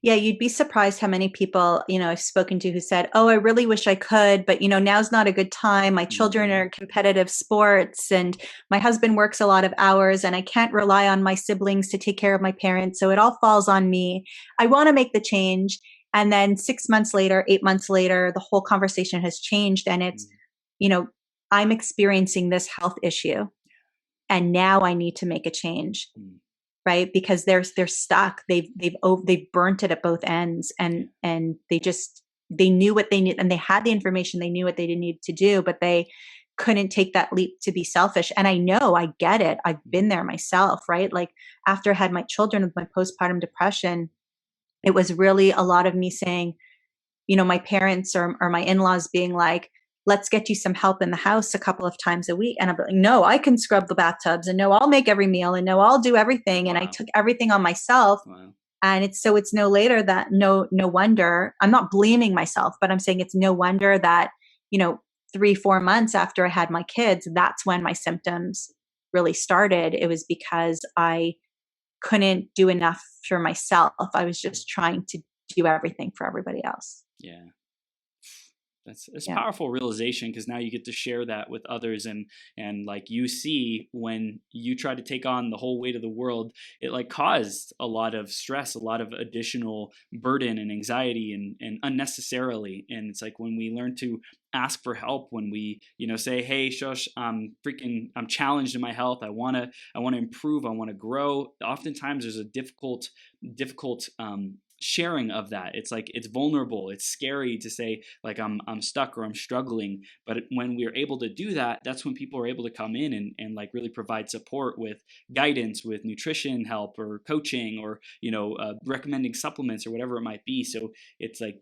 Yeah, you'd be surprised how many people, I've spoken to who said, oh, I really wish I could, but, now's not a good time. My children are in competitive sports and my husband works a lot of hours and I can't rely on my siblings to take care of my parents. So it all falls on me. I want to make the change. And then 6 months later, 8 months later, the whole conversation has changed. And it's, I'm experiencing this health issue and now I need to make a change. Right? Because they're stuck. They've burnt it at both ends and they knew what they need and they had the information. They knew what they didn't need to do, but they couldn't take that leap to be selfish. And I get it. I've been there myself, right? Like after I had my children with my postpartum depression, it was really a lot of me saying, my parents or my in-laws being like, let's get you some help in the house a couple of times a week. And I'm like, no, I can scrub the bathtubs and no, I'll make every meal and no, I'll do everything. And I took everything on myself. And it's no later that no wonder, I'm not blaming myself, but I'm saying it's no wonder that, 3-4 months after I had my kids, that's when my symptoms really started. It was because I couldn't do enough for myself. I was just trying to do everything for everybody else. Yeah. It's powerful realization, because now you get to share that with others and like you see when you try to take on the whole weight of the world, it like caused a lot of stress, a lot of additional burden and anxiety and unnecessarily. And it's like when we learn to ask for help, when we say, hey Shosh, I'm challenged in my health, I want to improve, I want to grow. Oftentimes there's a difficult sharing of that. It's like it's vulnerable, it's scary to say like I'm stuck or I'm struggling, but when we're able to do that, that's when people are able to come in and like really provide support with guidance, with nutrition help or coaching or recommending supplements or whatever it might be. So it's like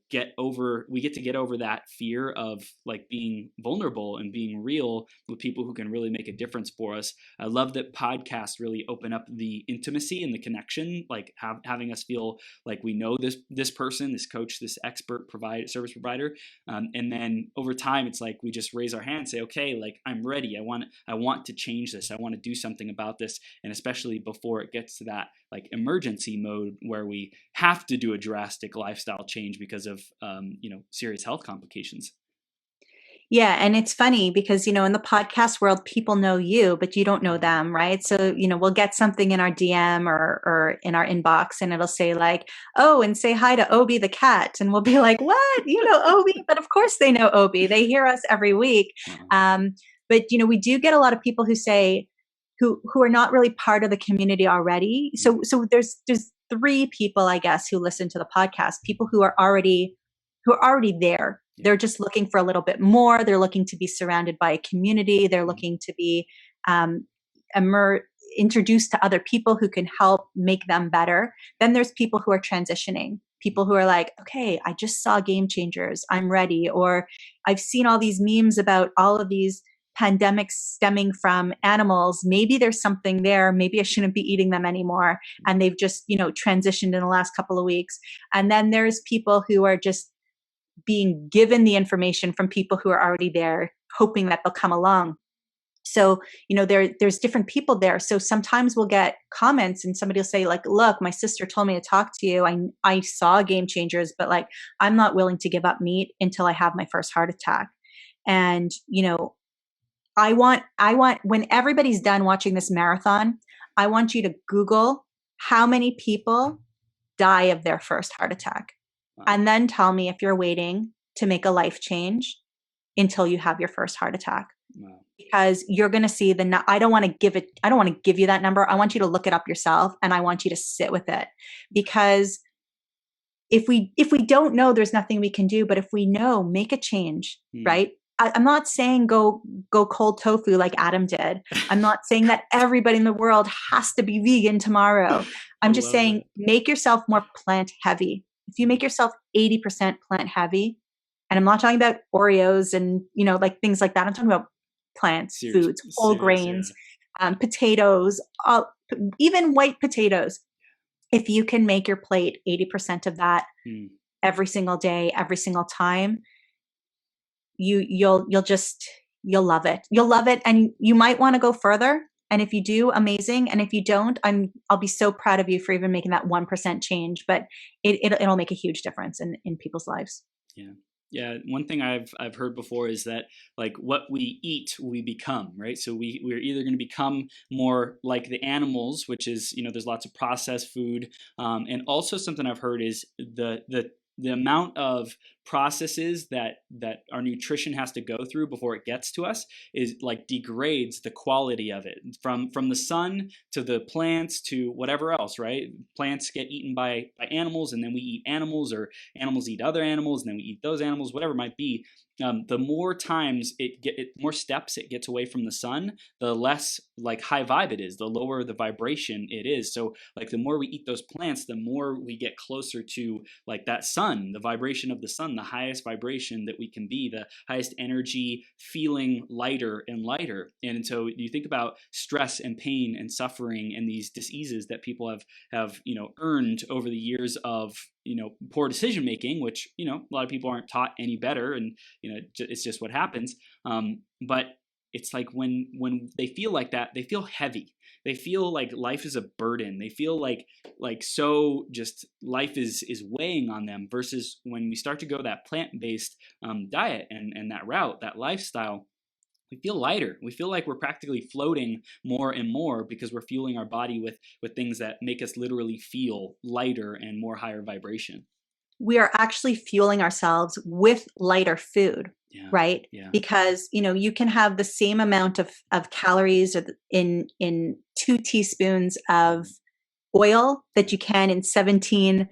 we get to get over that fear of like being vulnerable and being real with people who can really make a difference for us. I love that podcasts really open up the intimacy and the connection, like having us feel like we know this person, this coach, this expert service provider, and then over time it's like we just raise our hand and say, okay, like I'm ready, I want to change this, I want to do something about this. And especially before it gets to that like emergency mode where we have to do a drastic lifestyle change because of serious health complications. Yeah. And it's funny because, in the podcast world, people know you, but you don't know them, right? So, we'll get something in our DM or in our inbox and it'll say like, oh, and say hi to Obi the cat. And we'll be like, what? You know Obi? But of course they know Obi. They hear us every week. But, we do get a lot of people who say, who are not really part of the community already. So there's three people, I guess, who listen to the podcast, people who are already there. They're just looking for a little bit more. They're looking to be surrounded by a community. They're looking to be introduced to other people who can help make them better. Then there's people who are transitioning, people who are like, okay, I just saw Game Changers. I'm ready. Or I've seen all these memes about all of these pandemics stemming from animals. Maybe there's something there. Maybe I shouldn't be eating them anymore. And they've just, transitioned in the last couple of weeks. And then there's people who are just being given the information from people who are already there, hoping that they'll come along. So, there's different people there. So sometimes we'll get comments and somebody will say like, look, my sister told me to talk to you. I saw Game Changers, but like, I'm not willing to give up meat until I have my first heart attack. And, I want when everybody's done watching this marathon, I want you to Google how many people die of their first heart attack. And then tell me if you're waiting to make a life change until you have your first heart attack. Wow. Because you're going to see I don't want to give you that number. I want you to look it up yourself and I want you to sit with it. Because if we don't know, there's nothing we can do. But if we know, make a change, right? I'm not saying go cold tofu like Adam did. I'm not saying that everybody in the world has to be vegan tomorrow. I'm just saying make yourself more plant heavy. If you make yourself 80% plant heavy, and I'm not talking about Oreos and, like things like that. I'm talking about plants, foods, whole grains, potatoes, even white potatoes. If you can make your plate 80% of that every single day, every single time, you'll love it. You'll love it. And you might want to go further. And if you do, amazing. And if you don't, I'll be so proud of you for even making that 1% change, but it'll make a huge difference in people's lives. Yeah. Yeah. One thing I've heard before is that like what we eat, we become, right? So we're either going to become more like the animals, which is, there's lots of processed food. And also something I've heard is the amount of processes that our nutrition has to go through before it gets to us is like degrades the quality of it from the sun to the plants to whatever else, right? Plants get eaten by animals and then we eat animals, or animals eat other animals and then we eat those animals, whatever it might be. The more times more steps it gets away from the sun, the less like high vibe it is, the lower the vibration it is. So like the more we eat those plants, the more we get closer to like that sun, the vibration of the sun, the highest vibration that we can be, the highest energy, feeling lighter and lighter. And so you think about stress and pain and suffering and these diseases that people have earned over the years of poor decision making, which a lot of people aren't taught any better, and it's just what happens. But it's like when they feel like that, they feel heavy. They feel like life is a burden. They feel like so just life is weighing on them. Versus when we start to go that plant-based diet and that route, that lifestyle, we feel lighter. We feel like we're practically floating more and more because we're fueling our body with things that make us literally feel lighter and more higher vibration. We are actually fueling ourselves with lighter food, right? Yeah. Because, you can have the same amount of calories in 2 teaspoons of oil that you can in 17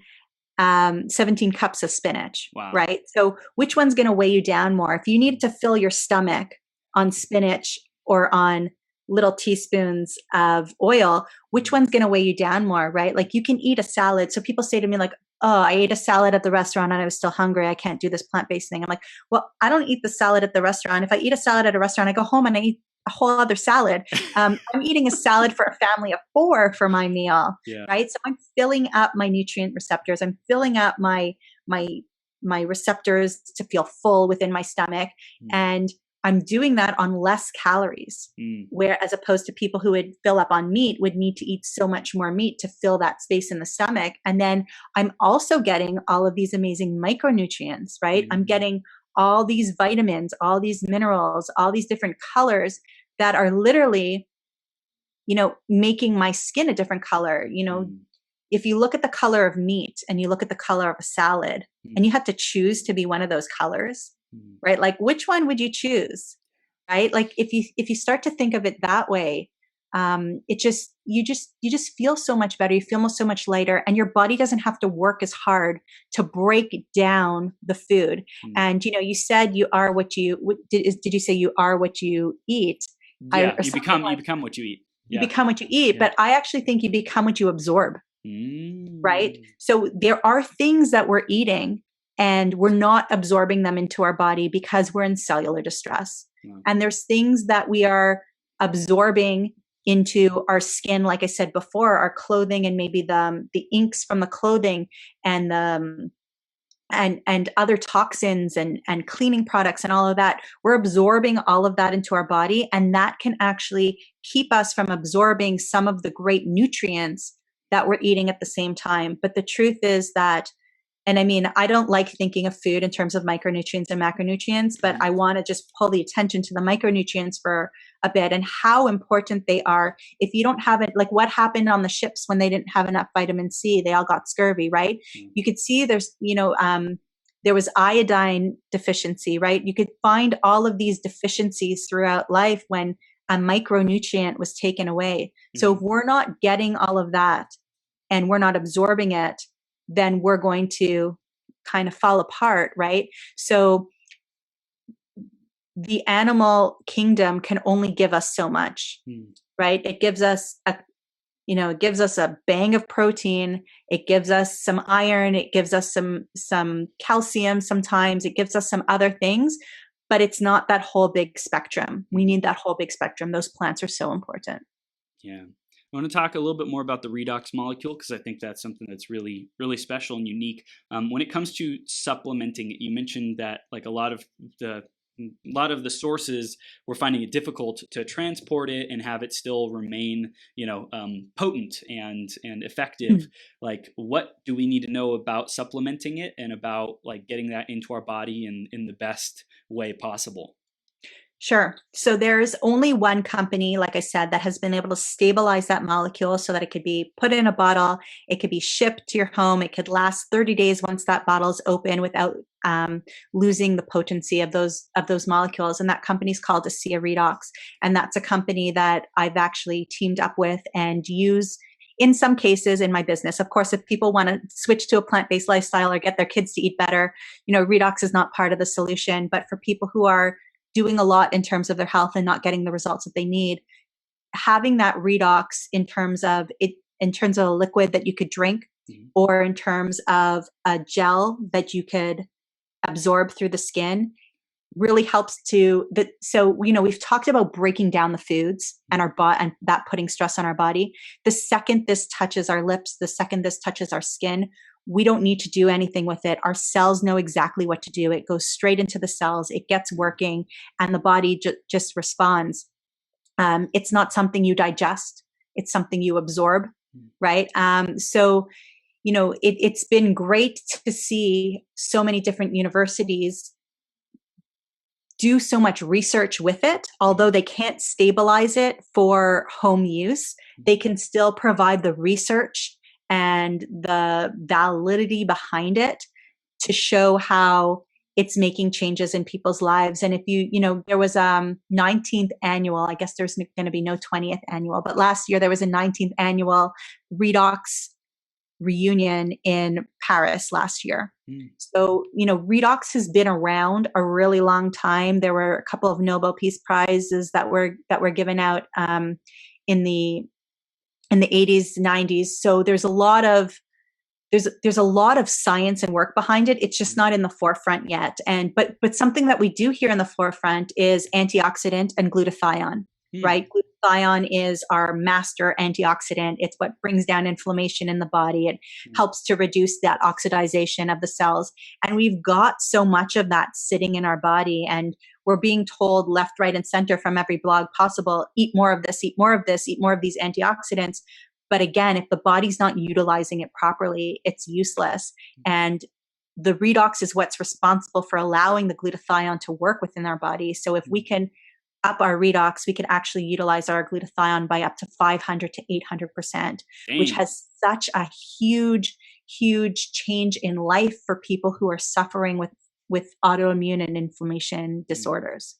cups of spinach, right? So which one's going to weigh you down more? If you needed to fill your stomach on spinach or on little teaspoons of oil, which one's going to weigh you down more, right? Like you can eat a salad. So people say to me like, oh, I ate a salad at the restaurant and I was still hungry. I can't do this plant-based thing. I'm like, well, I don't eat the salad at the restaurant. If I eat a salad at a restaurant, I go home and I eat a whole other salad. I'm eating a salad for a family of 4 for my meal, right? So I'm filling up my nutrient receptors. I'm filling up my receptors to feel full within my stomach. And I'm doing that on less calories, where as opposed to people who would fill up on meat would need to eat so much more meat to fill that space in the stomach. And then I'm also getting all of these amazing micronutrients, right? I'm getting all these vitamins, all these minerals, all these different colors that are literally, making my skin a different color. If you look at the color of meat and you look at the color of a salad and you had to choose to be one of those colors, right? Like, which one would you choose? Right? Like, if you start to think of it that way, you just feel so much better. You feel so much lighter, and your body doesn't have to work as hard to break down the food. And you said you are what you did you say you are what you eat? Yeah, you become what you eat. You become what you eat, but I actually think you become what you absorb. Right? So there are things that we're eating and we're not absorbing them into our body because we're in cellular distress. And there's things that we are absorbing into our skin, like I said before, our clothing, and maybe the inks from the clothing and and other toxins and cleaning products and all of that. We're absorbing all of that into our body, and that can actually keep us from absorbing some of the great nutrients that we're eating at the same time. But the truth is that, and I mean, I don't like thinking of food in terms of micronutrients and macronutrients, but I want to just pull the attention to the micronutrients for a bit and how important they are. If you don't have it, like what happened on the ships when they didn't have enough vitamin C, they all got scurvy, right? You could see there was iodine deficiency, right? You could find all of these deficiencies throughout life when a micronutrient was taken away. So if we're not getting all of that and we're not absorbing it, then we're going to kind of fall apart, right? So the animal kingdom can only give us so much, right? It gives us it gives us a bang of protein. It gives us some iron. It gives us some calcium. Sometimes it gives us some other things, but it's not that whole big spectrum. We need that whole big spectrum. Those plants are so important. Yeah. I want to talk a little bit more about the redox molecule because I think that's something that's really, really special and unique. When it comes to supplementing, you mentioned that like a lot of the sources were finding it difficult to transport it and have it still remain, potent and effective. Like, what do we need to know about supplementing it and about like getting that into our body in the best way possible? Sure. So there's only one company, like I said, that has been able to stabilize that molecule so that it could be put in a bottle. It could be shipped to your home. It could last 30 days once that bottle is open without losing the potency of those molecules. And that company is called ASEA Redox. And that's a company that I've actually teamed up with and use in some cases in my business. Of course, if people want to switch to a plant-based lifestyle or get their kids to eat better, Redox is not part of the solution. But for people who are doing a lot in terms of their health and not getting the results that they need, having that redox in terms of a liquid that you could drink or in terms of a gel that you could absorb through the skin really helps so we've talked about breaking down the foods and our body and that putting stress on our body. The second this touches our lips, the second this touches our skin, we don't need to do anything with it. Our cells know exactly what to do. It goes straight into the cells. It gets working, and the body just responds. It's not something you digest. It's something you absorb, right? It's been great to see so many different universities do so much research with it. Although they can't stabilize it for home use, they can still provide the research and the validity behind it to show how it's making changes in people's lives. And if there was 19th annual, I guess there's going to be no 20th annual, but last year there was a 19th annual Redox reunion in Paris last year. So, Redox has been around a really long time. There were a couple of Nobel Peace Prizes that were given out in the 80s, 90s. So there's a lot of science and work behind it. It's just not in the forefront yet. But something that we do here in the forefront is antioxidant and glutathione, right? Glutathione is our master antioxidant. It's what brings down inflammation in the body. It helps to reduce that oxidization of the cells. And we've got so much of that sitting in our body, and we're being told left, right, and center from every blog possible, eat more of this, eat more of this, eat more of these antioxidants. But again, if the body's not utilizing it properly, it's useless. And the redox is what's responsible for allowing the glutathione to work within our body. So if we can up our redox, we can actually utilize our glutathione by up to 500 to 800%, which has such a huge change in life for people who are suffering with autoimmune and inflammation disorders.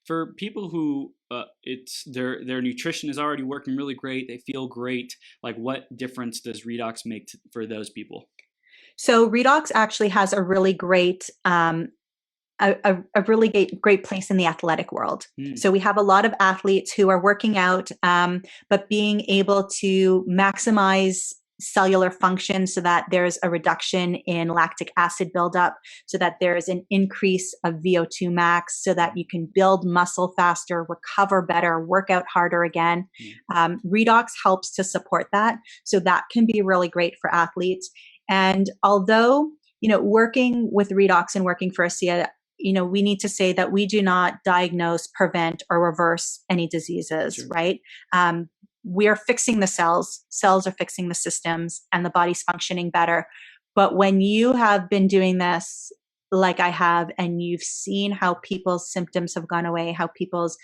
For people who it's their nutrition is already working really great, they feel great, like what difference does redox make for those people? So redox actually has a really great really great place in the athletic world. So we have a lot of athletes who are working out, but being able to maximize cellular function so that there's a reduction in lactic acid buildup, so that there's an increase of VO2 max, so that you can build muscle faster, recover better, work out harder again. Redox helps to support that. So that can be really great for athletes. And although, working with redox and working for ASEA, we need to say that we do not diagnose, prevent, or reverse any diseases, sure. Right? We are fixing the cells are fixing the systems, and the body's functioning better. But when you have been doing this like I have, and you've seen how people's symptoms have gone away, how people's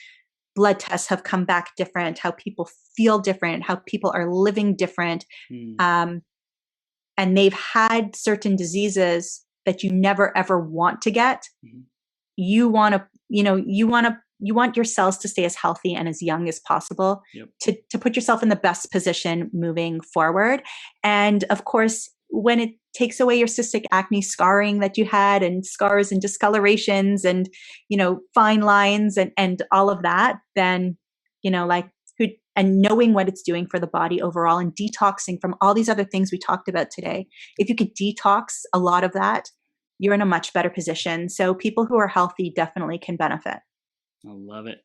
blood tests have come back different, how people feel different, how people are living different, and they've had certain diseases that you never ever want to get, you want your cells to stay as healthy and as young as possible, to put yourself in the best position moving forward. And of course, when it takes away your cystic acne scarring that you had, and scars and discolorations and, fine lines and all of that, then, and knowing what it's doing for the body overall, and detoxing from all these other things we talked about today. If you could detox a lot of that, you're in a much better position. So people who are healthy definitely can benefit. I love it.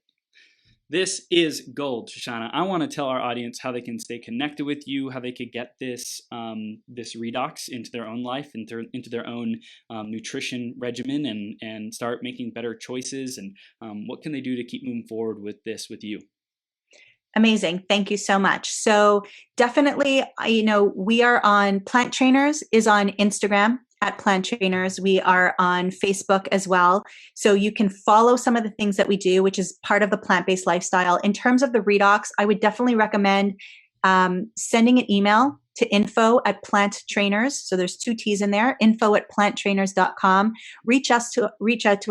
This is gold, Shoshana. I want to tell our audience how they can stay connected with you, how they could get this this redox into their own life, into their own nutrition regimen, and start making better choices. And what can they do to keep moving forward with this with you? Amazing. Thank you so much. So definitely, we are on Plant Trainers is on Instagram at Plant Trainers. We are on Facebook as well. So you can follow some of the things that we do, which is part of the plant-based lifestyle. In terms of the redox, I would definitely recommend sending an email to info@Plant Trainers. So there's 2 T's in there, info@planttrainers.com. Reach out to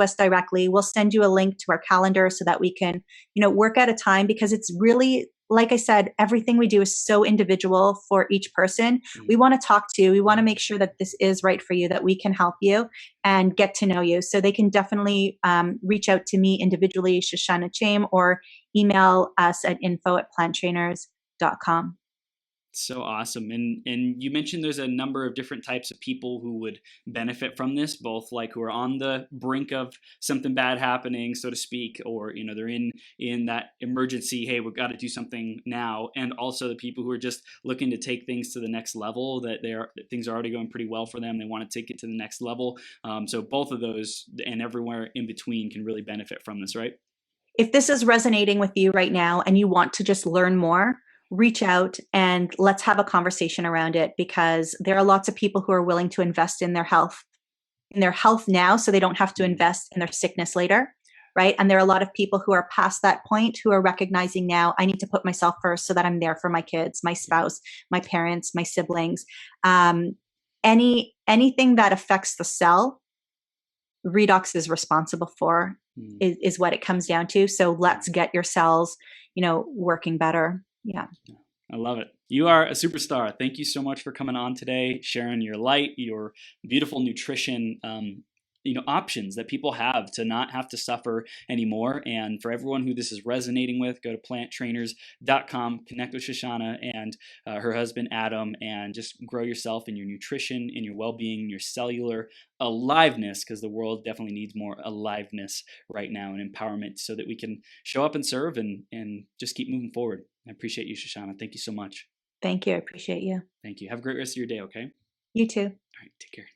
us directly. We'll send you a link to our calendar so that we can, work at a time, because it's really, like I said, everything we do is so individual for each person. We want to talk to you. We want to make sure that this is right for you, that we can help you and get to know you. So they can definitely reach out to me individually, Shoshana Chaim, or email us at info@planttrainers.com. So awesome. And you mentioned there's a number of different types of people who would benefit from this, both like who are on the brink of something bad happening, so to speak, or they're in that emergency, hey, we've got to do something now, and also the people who are just looking to take things to the next level, that things are already going pretty well for them, they want to take it to the next level. So both of those and everywhere in between can really benefit from this, right? If this is resonating with you right now and you want to just learn more, reach out and let's have a conversation around it, because there are lots of people who are willing to invest in their health now, so they don't have to invest in their sickness later, right? And there are a lot of people who are past that point who are recognizing now, I need to put myself first so that I'm there for my kids, my spouse, my parents, my siblings. Anything that affects the cell, redox is responsible for, is what it comes down to. So let's get your cells, working better. Yeah. I love it. You are a superstar. Thank you so much for coming on today, sharing your light, your beautiful nutrition, options that people have to not have to suffer anymore. And for everyone who this is resonating with, go to planttrainers.com, connect with Shoshana and her husband, Adam, and just grow yourself in your nutrition, in your well-being, your cellular aliveness, because the world definitely needs more aliveness right now and empowerment, so that we can show up and serve and just keep moving forward. I appreciate you, Shoshana. Thank you so much. Thank you. I appreciate you. Thank you. Have a great rest of your day, okay? You too. All right. Take care.